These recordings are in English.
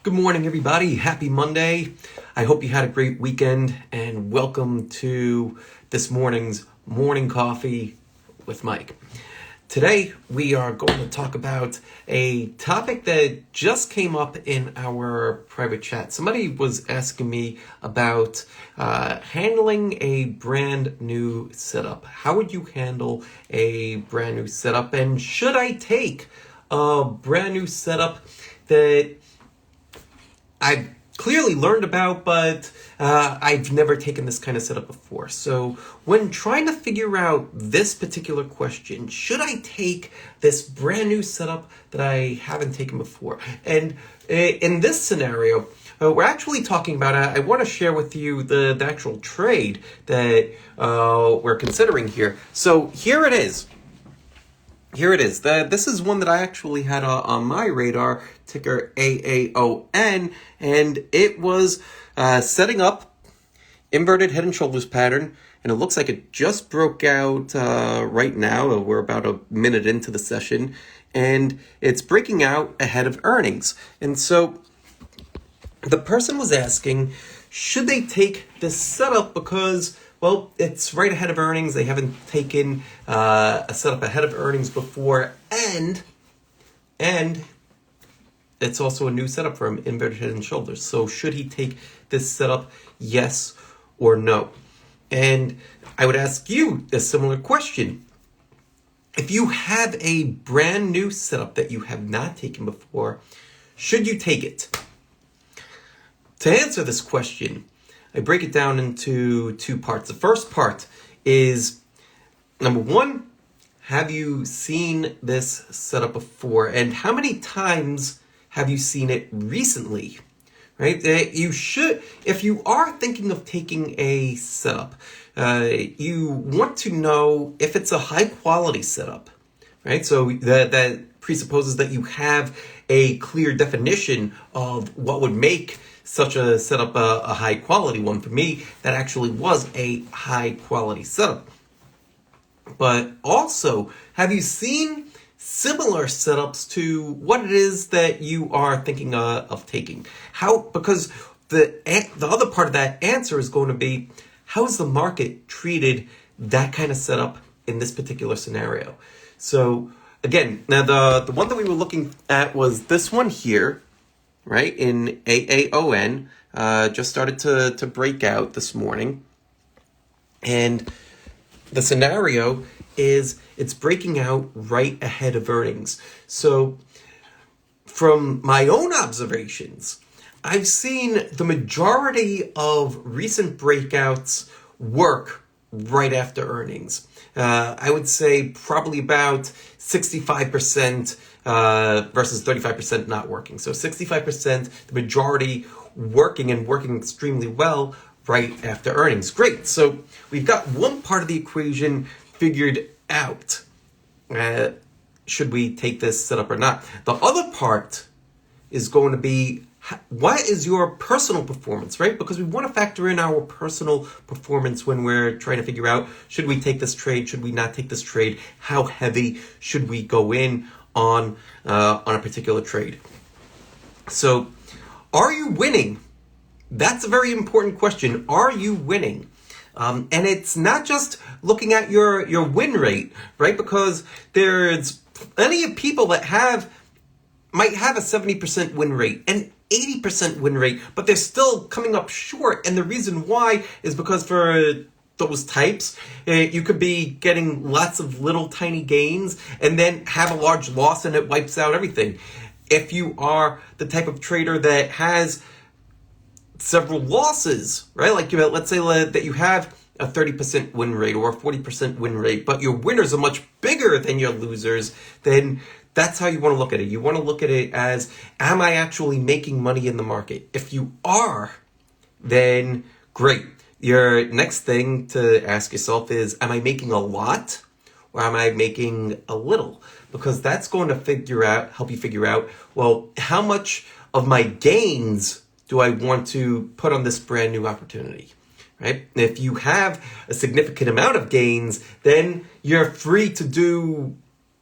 Good morning, everybody. Happy Monday. I hope you had a great weekend, and welcome to this morning's Morning Coffee with Mike. Today, we are going to talk about a topic that just came up in our private chat. Somebody was asking me about handling a brand new setup. How would you handle a brand new setup? And should I take a brand new setup that I've clearly learned about, but I've never taken this kind of setup before? So when trying to figure out this particular question, should I take this brand new setup that I haven't taken before? And in this scenario, we're actually talking about, I want to share with you the actual trade that we're considering here. So here it is. This is one that I actually had on my radar, ticker AAON, and it was setting up inverted head and shoulders pattern, and it looks like it just broke out right now. We're about a minute into the session, and it's breaking out ahead of earnings. And so the person was asking, should they take this setup because, well, it's right ahead of earnings. They haven't taken a setup ahead of earnings before, and it's also a new setup for him, inverted head and shoulders. So should he take this setup, yes or no? And I would ask you a similar question. If you have a brand new setup that you have not taken before, should you take it? To answer this question, I break it down into two parts. The first part is, number one, have you seen this setup before? And how many times have you seen it recently? Right? You should, if you are thinking of taking a setup, you want to know if it's a high quality setup, right? So that presupposes that you have a clear definition of what would make such a setup a high quality one. For me, that actually was a high quality setup. But also, have you seen similar setups to what it is that you are thinking of taking? Because the other part of that answer is going to be, how has the market treated that kind of setup in this particular scenario? So again, now the one that we were looking at was this one here, right, in AAON, just started to break out this morning. And the scenario is it's breaking out right ahead of earnings. So from my own observations, I've seen the majority of recent breakouts work right after earnings. I would say probably about 65% versus 35% not working. So 65%, the majority working and working extremely well right after earnings. Great. So we've got one part of the equation figured out. Should we take this setup or not? The other part is going to be, what is your personal performance, right? Because we want to factor in our personal performance when we're trying to figure out, should we take this trade? Should we not take this trade? How heavy should we go in on a particular trade? So, are you winning? That's a very important question. Are you winning? And it's not just looking at your win rate, right? Because there's plenty of people that might have a 70% win rate and 80% win rate, but they're still coming up short. And the reason why is because for those types, you could be getting lots of little tiny gains and then have a large loss and it wipes out everything. If you are the type of trader that has several losses, right? Like, let's say that you have a 30% win rate or a 40% win rate, but your winners are much bigger than your losers, then that's how you want to look at it. You want to look at it as, am I actually making money in the market? If you are, then great. Your next thing to ask yourself is, am I making a lot or am I making a little? Because that's going to help you figure out, well, how much of my gains do I want to put on this brand new opportunity, right? If you have a significant amount of gains, then you're free to do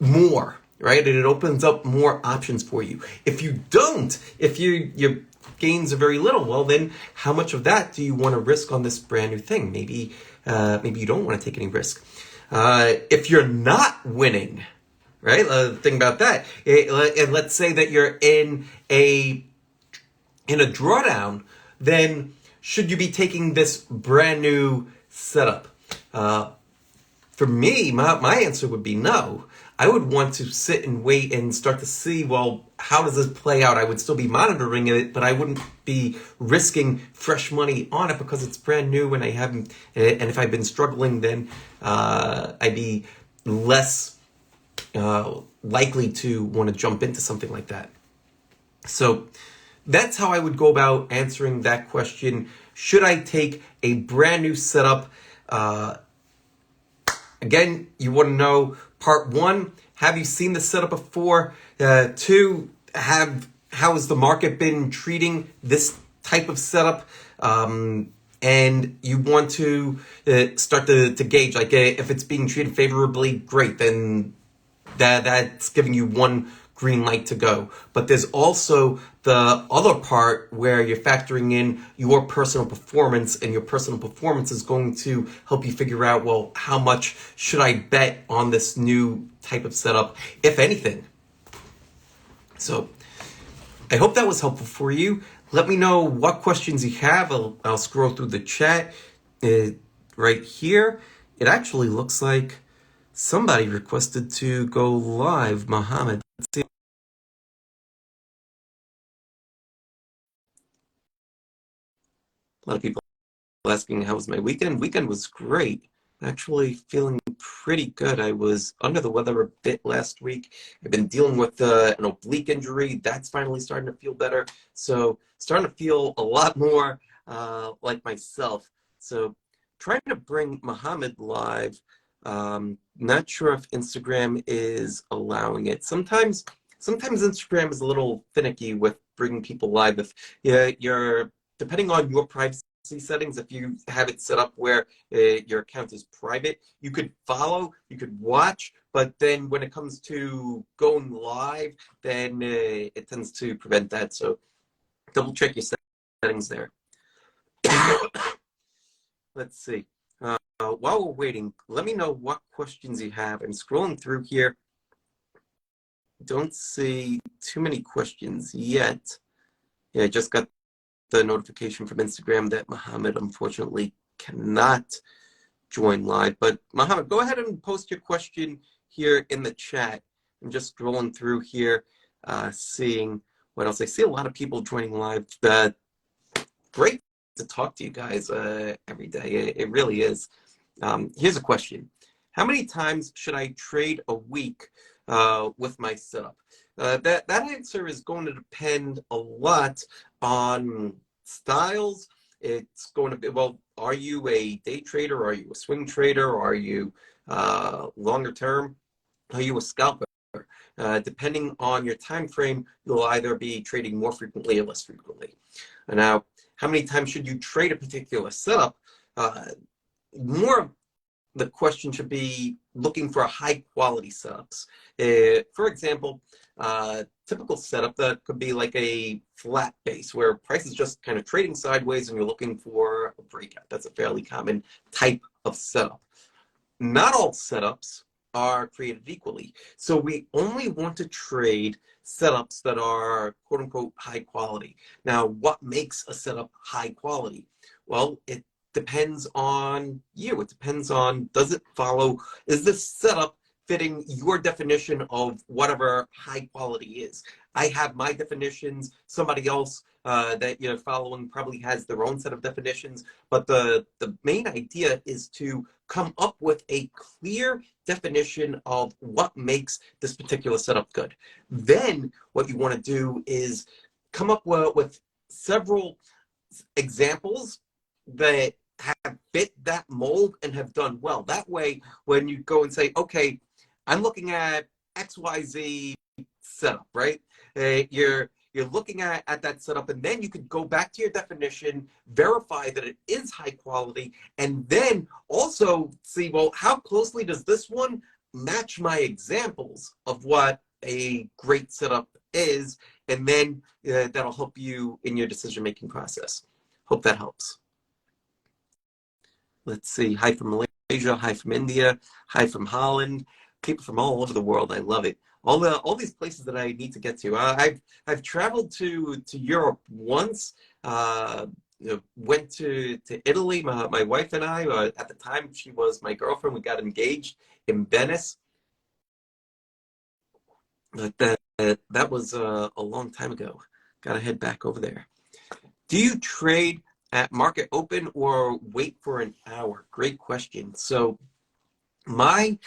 more, right? And it opens up more options for you. If you don't, if your gains are very little, well, then how much of that do you want to risk on this brand new thing? Maybe you don't want to take any risk. If you're not winning, right? Think about that. And let's say that you're in a drawdown, then should you be taking this brand new setup? For me, my answer would be no. I would want to sit and wait and start to see, well, how does this play out? I would still be monitoring it, but I wouldn't be risking fresh money on it because it's brand new and I haven't, and if I've been struggling, then I'd be less likely to want to jump into something like that. So that's how I would go about answering that question. Should I take a brand new setup? Again, you want to know part one, have you seen the setup before? Two, how has the market been treating this type of setup? And you want to start to gauge, like if it's being treated favorably, great, then that's giving you one green light to go. But there's also the other part where you're factoring in your personal performance, and your personal performance is going to help you figure out, well, how much should I bet on this new type of setup, if anything. So I hope that was helpful for you. Let me know what questions you have. I'll scroll through the chat right here. It actually looks like somebody requested to go live, Mohammed. Let's see. A lot of people asking how was my weekend. Weekend was great. Actually feeling pretty good. I was under the weather a bit last week. I've been dealing with an oblique injury. That's finally starting to feel better. So starting to feel a lot more like myself. So trying to bring Mohammed live. Not sure if Instagram is allowing it. Sometimes Instagram is a little finicky with bringing people live. If you're depending on your privacy settings, if you have it set up where your account is private, you could follow, you could watch, but then when it comes to going live, then it tends to prevent that. So double check your settings there. Let's see. While we're waiting, let me know what questions you have. I'm scrolling through here. Don't see too many questions yet. Yeah, I just got the notification from Instagram that Mohammed unfortunately cannot join live. But Mohammed, go ahead and post your question here in the chat. I'm just scrolling through here, seeing what else. I see a lot of people joining live. Great to talk to you guys every day. It really is. Here's a question. How many times should I trade a week with my setup? That answer is going to depend a lot on styles. It's going to be, well, are you a day trader? Are you a swing trader? Are you longer term? Are you a scalper? Depending on your time frame, you'll either be trading more frequently or less frequently. Now, how many times should you trade a particular setup? More the question should be looking for high quality setups. For example, typical setup that could be like a flat base where price is just kind of trading sideways and you're looking for a breakout. That's a fairly common type of setup. Not all setups are created equally. So we only want to trade setups that are quote unquote high quality. Now, what makes a setup high quality? Well, it depends on you. It depends on, does it follow, is this setup fitting your definition of whatever high quality is? I have my definitions. Somebody else that you're following probably has their own set of definitions. But the main idea is to come up with a clear definition of what makes this particular setup good. Then what you want to do is come up with several examples that have fit that mold and have done well. That way, when you go and say, okay, I'm looking at XYZ setup, right? You're looking at that setup, and then you could go back to your definition, verify that it is high quality, and then also see, well, how closely does this one match my examples of what a great setup is, and then that'll help you in your decision-making process. Hope that helps. Let's see. Hi from Malaysia. Hi from India. Hi from Holland. People from all over the world. I love it. All these places that I need to get to. I've traveled to Europe once. Went to Italy. My wife and I. At the time, she was my girlfriend. We got engaged in Venice. But that was a long time ago. Got to head back over there. Do you trade at market open or wait for an hour? Great question. So my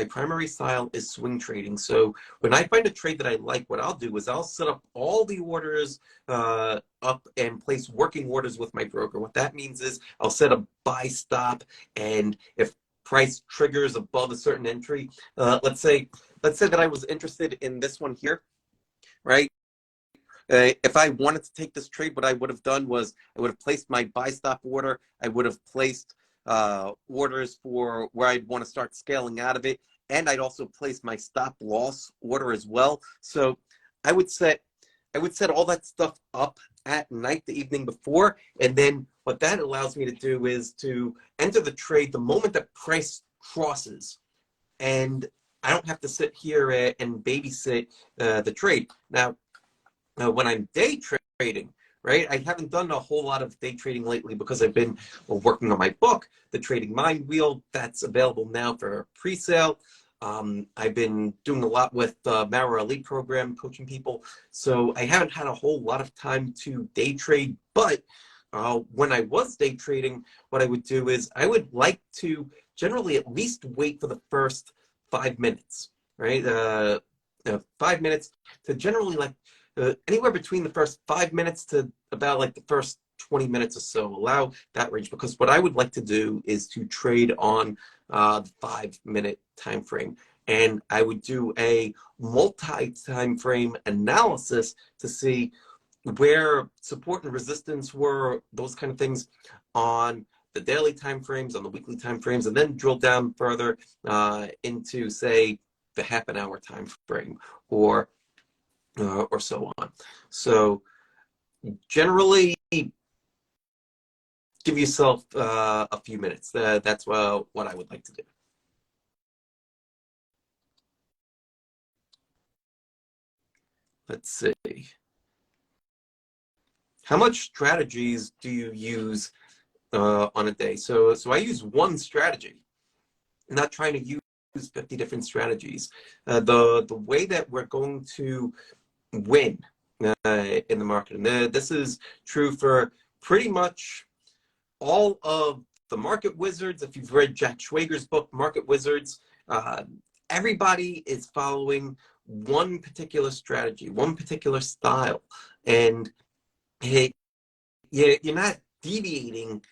primary style is swing trading. So when I find a trade that I like, what I'll do is I'll set up all the orders up and place working orders with my broker. What that means is I'll set a buy stop, and if price triggers above a certain entry, let's say that I was interested in this one here, right? If I wanted to take this trade, what I would have done was I would have placed my buy stop order. I would have placed orders for where I'd want to start scaling out of it. And I'd also place my stop loss order as well. So I would set all that stuff up at night, the evening before. And then what that allows me to do is to enter the trade the moment that price crosses. And I don't have to sit here and babysit the trade. Now, when I'm day trading, right, I haven't done a whole lot of day trading lately because I've been working on my book, The Trading Mind Wheel. That's available now for pre-sale. I've been doing a lot with the Mara Elite program, coaching people. So I haven't had a whole lot of time to day trade. But when I was day trading, what I would do is I would like to generally at least wait for the first 5 minutes, right? 5 minutes to generally anywhere between the first 5 minutes to about like the first 20 minutes or so. Allow that range, because what I would like to do is to trade on the 5-minute time frame, and I would do a multi-time frame analysis to see where support and resistance were, those kind of things on the daily time frames, on the weekly time frames, and then drill down further into, say, the half an hour time frame or so on. So generally, give yourself a few minutes. That's what I would like to do. Let's see. How much strategies do you use on a day? So I use one strategy. I'm not trying to use 50 different strategies. The way that we're going to win in the market, and this is true for pretty much all of the market wizards. If you've read Jack Schwager's book, Market Wizards, everybody is following one particular strategy, one particular style, and hey, you're not deviating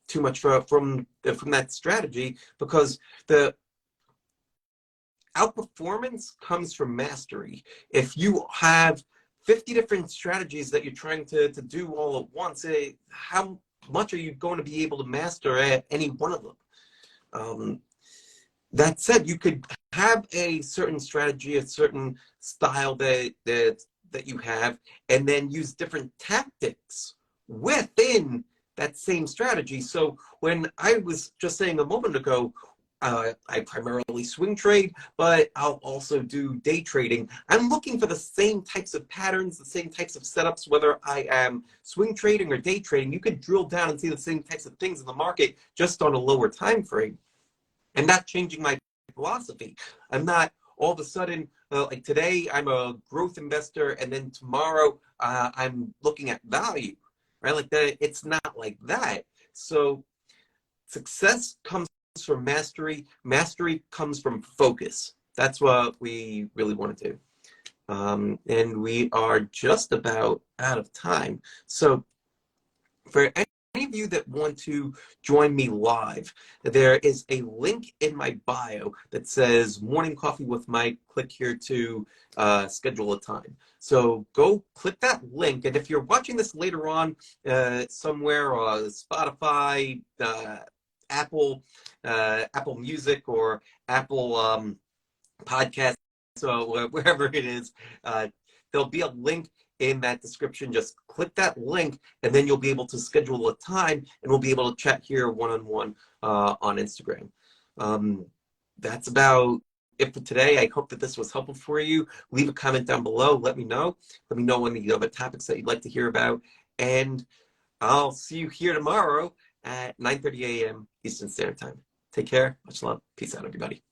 too much from that strategy, because the outperformance comes from mastery. If you have 50 different strategies that you're trying to do all at once, how much are you going to be able to master at any one of them? That said, you could have a certain strategy, a certain style that you have, and then use different tactics within that same strategy. So when I was just saying a moment ago, I primarily swing trade, but I'll also do day trading. I'm looking for the same types of patterns, the same types of setups, whether I am swing trading or day trading. You could drill down and see the same types of things in the market just on a lower time frame. And not changing my philosophy. I'm not all of a sudden, like today, I'm a growth investor, and then tomorrow I'm looking at value, right? Like that, it's not like that. So success comes from mastery. Mastery comes from focus. That's what we really want to do. And we are just about out of time. So for any of you that want to join me live, there is a link in my bio that says Morning Coffee with Mike. Click here to schedule a time. So go click that link. And if you're watching this later on somewhere, Spotify, Apple Music, or Apple Podcasts, So wherever it is, there'll be a link in that description. Just click that link, and then you'll be able to schedule a time, and we'll be able to chat here one-on-one on Instagram. That's about it for today. I hope that this was helpful for you. Leave a comment down below. Let me know. Let me know any other topics that you'd like to hear about. And I'll see you here tomorrow at 9:30 a.m. Eastern Standard Time. Take care. Much love. Peace out, everybody.